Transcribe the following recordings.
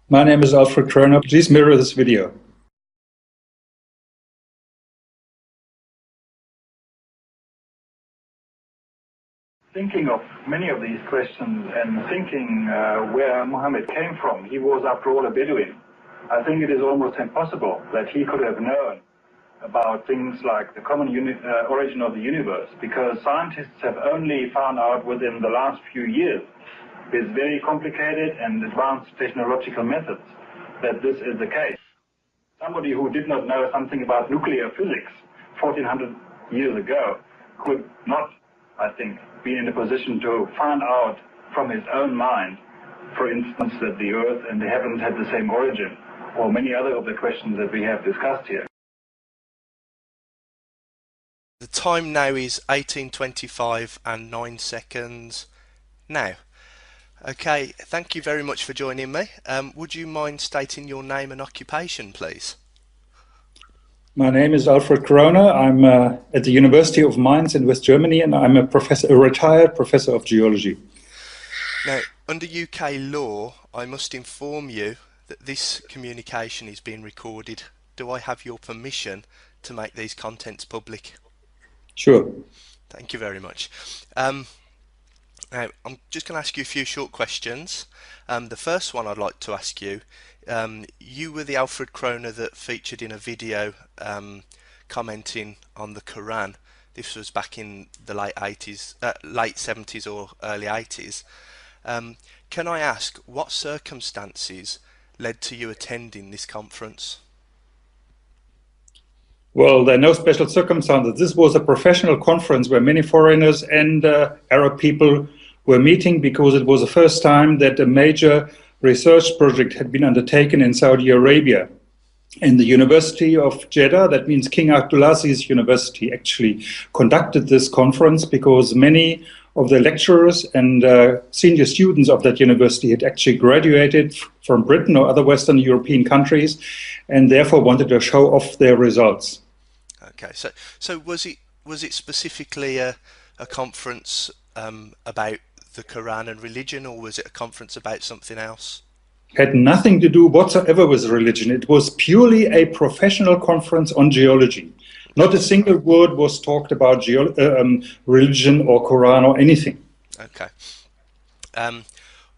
My name is Alfred Kröner. Please mirror this video. Thinking of many of these questions and thinking where Muhammad came from, he was after all a Bedouin. I think it is almost impossible that he could have known about things like the common origin of the universe, because scientists have only found out within the last few years, with very complicated and advanced technological methods, that this is the case. Somebody who did not know something about nuclear physics 1400 years ago could not, I think, be in a position to find out from his own mind, for instance, that the earth and the heavens had the same origin, or many other of the questions that we have discussed here. The time now is 18:25 and 9 seconds now. Okay, thank you very much for joining me. Would you mind stating your name and occupation, please? My name is Alfred Kröner. I'm at the University of Mainz in West Germany, and I'm a retired professor of geology. Now, under UK law, I must inform you that this communication is being recorded. Do I have your permission to make these contents public? Sure. Thank you very much. Now, I'm just going to ask you a few short questions. The first one I'd like to ask you, you were the Alfred Kröner that featured in a video commenting on the Quran. This was back in the late 70s or early 80s. Can I ask what circumstances led to you attending this conference? Well, there are no special circumstances. This was a professional conference where many foreigners and Arab people were meeting, because it was the first time that a major research project had been undertaken in Saudi Arabia. And the University of Jeddah, that means King Abdulaziz's University, actually conducted this conference because many of the lecturers and senior students of that university had actually graduated from Britain or other Western European countries, and therefore wanted to show off their results. Okay, so was it specifically a conference about the Quran and religion, or was it a conference about something else? Had nothing to do whatsoever with religion. It was purely a professional conference on geology. Not a single word was talked about religion or Quran or anything. Okay.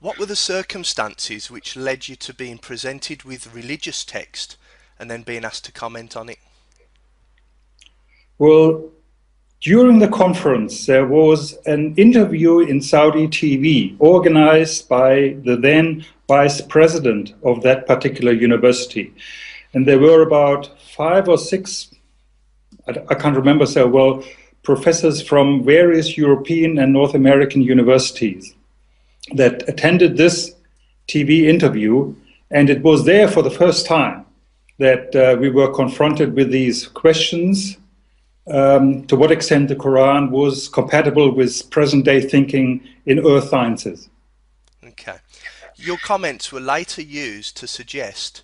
What were the circumstances which led you to being presented with religious text and then being asked to comment on it? Well, during the conference, there was an interview in Saudi TV organized by the then vice president of that particular university. And there were about 5 or 6, I can't remember so well, professors from various European and North American universities that attended this TV interview. And it was there for the first time that we were confronted with these questions. To what extent the Quran was compatible with present-day thinking in earth sciences. Okay. Your comments were later used to suggest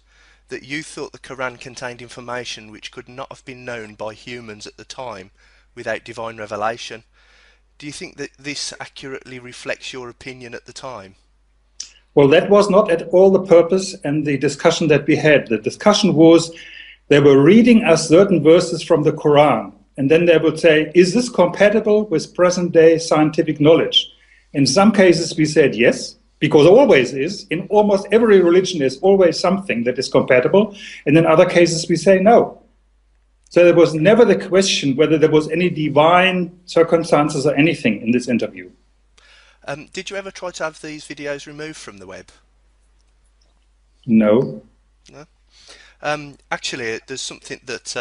that you thought the Quran contained information which could not have been known by humans at the time without divine revelation. Do you think that this accurately reflects your opinion at the time? Well, that was not at all the purpose and the discussion that we had. The discussion was, they were reading us certain verses from the Quran, and then they would say, is this compatible with present-day scientific knowledge? In some cases we said yes, because always is. In almost every religion there's always something that is compatible. And in other cases we say no. So there was never the question whether there was any divine circumstances or anything in this interview. Did you ever try to have these videos removed from the web? No. No? Actually, there's something that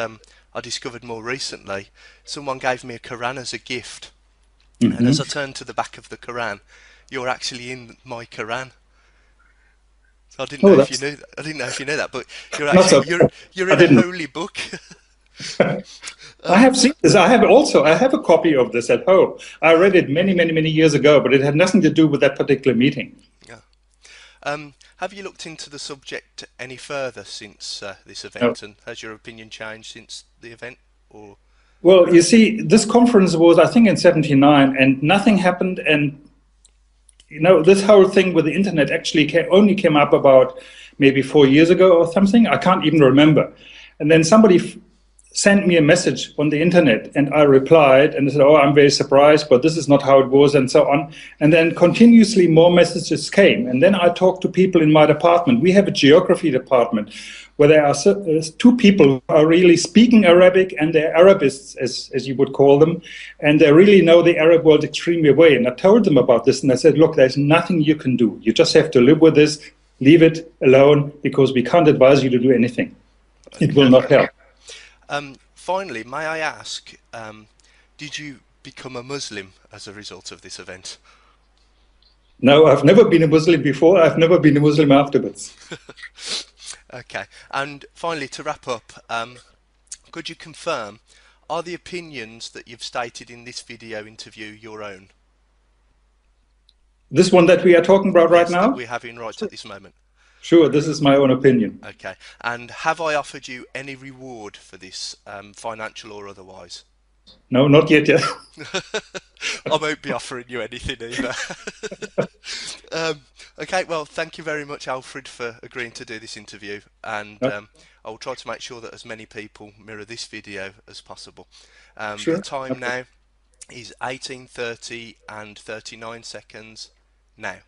I discovered more recently. Someone gave me a Quran as a gift, and as I turned to the back of the Quran, you're actually in my Quran. So I didn't know if you knew that. I didn't know if you knew that, but you're actually you're in a holy book. I have seen this. I have a copy of this at home. I read it many years ago, but it had nothing to do with that particular meeting. Yeah. Have you looked into the subject any further since this event, and has your opinion changed since the event? Or well, you see, this conference was, I think, in '79, and nothing happened. And this whole thing with the internet actually only came up about maybe 4 years ago or something. I can't even remember. And then somebody sent me a message on the internet, and I replied and said, "Oh, I'm very surprised, but this is not how it was," and so on. And then continuously more messages came. And then I talked to people in my department. We have a geography department where there are two people who are really speaking Arabic, and they're Arabists, as you would call them, and they really know the Arab world extremely well. And I told them about this, and I said, "Look, there's nothing you can do. You just have to live with this, leave it alone, because we can't advise you to do anything. It will not help." Finally, may I ask, did you become a Muslim as a result of this event? No, I've never been a Muslim before. I've never been a Muslim afterwards. Okay. And finally, to wrap up, could you confirm, are the opinions that you've stated in this video interview your own? This one that we are talking about right now? That we're having right at this moment. Sure, this is my own opinion. Okay. And have I offered you any reward for this, financial or otherwise? No, not yet. I won't be offering you anything either. Okay, well, thank you very much, Alfred, for agreeing to do this interview, and I will try to make sure that as many people mirror this video as possible. Sure. The time now is 18:30 and 39 seconds now.